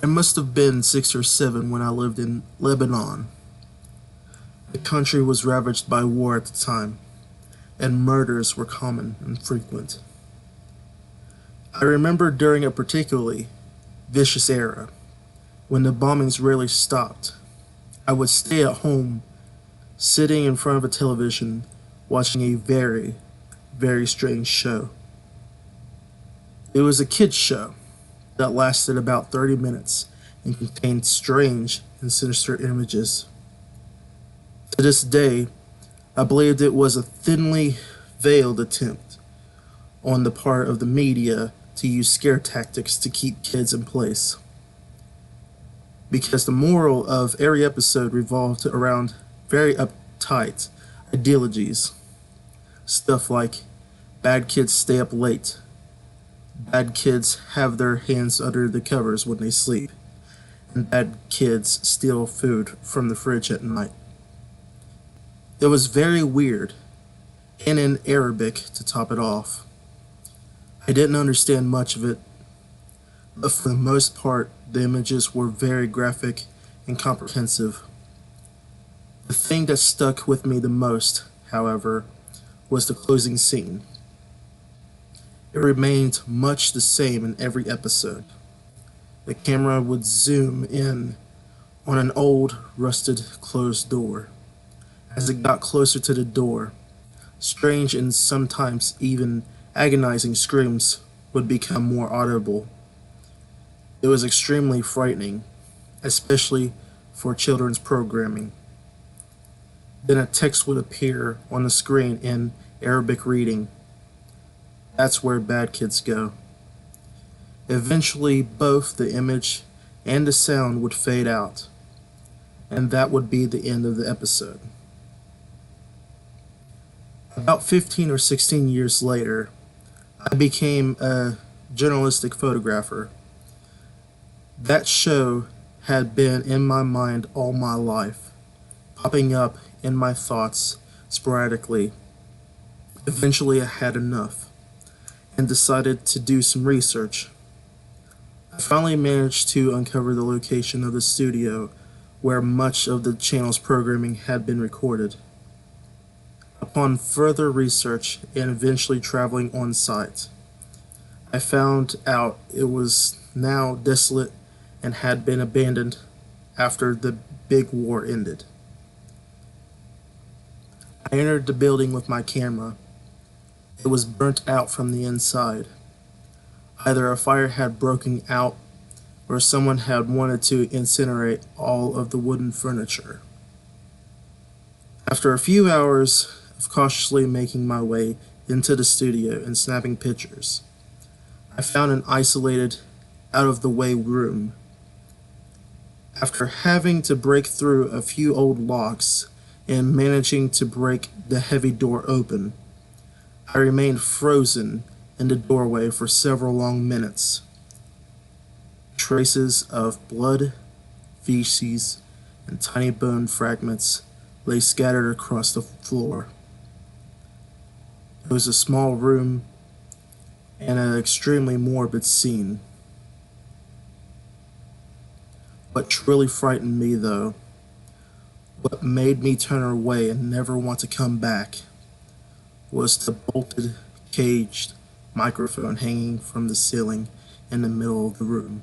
I must have been 6 or 7 when I lived in Lebanon. The country was ravaged by war at the time, and murders were common and frequent. I remember during a particularly vicious era, when the bombings rarely stopped, I would stay at home, sitting in front of a television, watching a very, very strange show. It was a kids' show that lasted about 30 minutes and contained strange and sinister images. To this day, I believed it was a thinly veiled attempt on the part of the media to use scare tactics to keep kids in place. Because the moral of every episode revolved around very uptight ideologies. Stuff like bad kids stay up late, bad kids have their hands under the covers when they sleep, and bad kids steal food from the fridge at night. It was very weird, and in Arabic to top it off. I didn't understand much of it, but for the most part, the images were very graphic and comprehensive. The thing that stuck with me the most, however, was the closing scene. It remained much the same in every episode. The camera would zoom in on an old, rusted, closed door. As it got closer to the door, strange and sometimes even agonizing screams would become more audible. It was extremely frightening, especially for children's programming. Then a text would appear on the screen in Arabic reading, "That's where bad kids go." Eventually, both the image and the sound would fade out, and that would be the end of the episode. About 15 or 16 years later, I became a journalistic photographer. That show had been in my mind all my life, popping up in my thoughts sporadically. Eventually, I had enough and decided to do some research. I finally managed to uncover the location of the studio where much of the channel's programming had been recorded. Upon further research and eventually traveling on site, I found out it was now desolate and had been abandoned after the big war ended. I entered the building with my camera. It was burnt out from the inside. Either a fire had broken out or someone had wanted to incinerate all of the wooden furniture. After a few hours of cautiously making my way into the studio and snapping pictures, I found an isolated, out-of-the-way room. After having to break through a few old locks and managing to break the heavy door open, I remained frozen in the doorway for several long minutes. Traces of blood, feces, and tiny bone fragments lay scattered across the floor. It was a small room and an extremely morbid scene. What truly frightened me, though, what made me turn away and never want to come back, was the bolted, caged microphone hanging from the ceiling in the middle of the room.